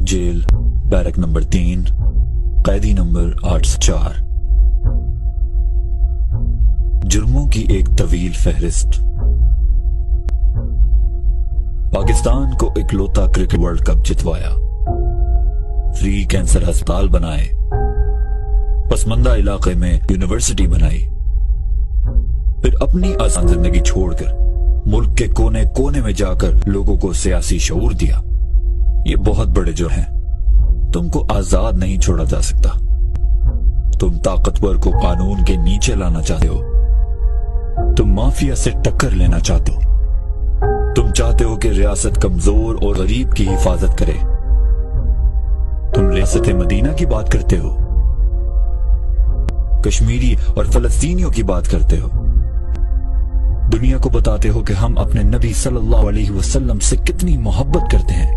Jail, barrack number 3, कैदी number 804। जुर्मों की एक तवील फहरिस्त। पाकिस्तान को इकलौता क्रिकेट वर्ल्ड कप जितवाया, फ्री कैंसर अस्पताल बनाए, पसमंदा इलाके में यूनिवर्सिटी बनाई, फिर अपनी आसान जिंदगी छोड़कर मुल्क के कोने कोने में जाकर लोगों को सियासी शऊर दिया। ये बहुत बड़े जुर्म हैं। तुमको आजाद नहीं छोड़ा जा सकता। तुम ताकतवर को कानून के नीचे लाना चाहते हो। तुम माफिया से टक्कर लेना चाहते हो। तुम चाहते हो कि रियासत कमजोर और गरीब की हिफाजत करे। तुम रियासत मदीना की बात करते हो, कश्मीरी और फलस्तीनियों की बात करते हो। दुनिया को बताते हो कि हम अपने नबी सल्लल्लाहु अलैहि वसल्लम से कितनी मोहब्बत करते हैं।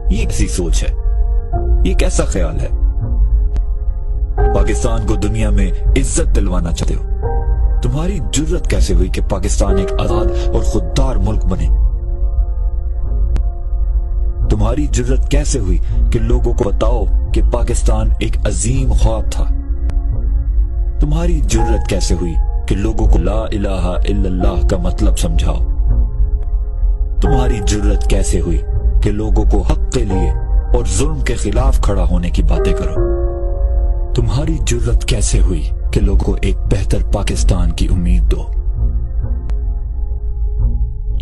ये कैसी सोच है? ये कैसा ख्याल है? पाकिस्तान को दुनिया में इज्जत दिलवाना चाहते हो। तुम्हारी जुर्रत कैसे हुई कि पाकिस्तान एक आजाद और खुददार मुल्क बने? तुम्हारी जुर्रत कैसे हुई कि लोगों को बताओ कि पाकिस्तान एक अजीम ख्वाब था? तुम्हारी जुर्रत कैसे हुई कि लोगों को ला इलाहा इल्लल्लाह का मतलब समझाओ? तुम्हारी जुर्रत कैसे हुई कि लोगों को हक के लिए और जुल्म के खिलाफ खड़ा होने की बातें करो? तुम्हारी जुर्रत कैसे हुई कि लोगों को एक बेहतर पाकिस्तान की उम्मीद दो?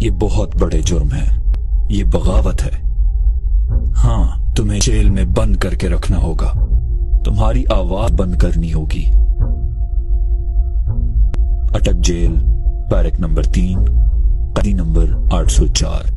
ये बहुत बड़े जुर्म है, ये बगावत है। हाँ, तुम्हें जेल में बंद करके रखना होगा। तुम्हारी आवाज बंद करनी होगी। अटक जेल, बैरक नंबर 3, कैदी नंबर 804।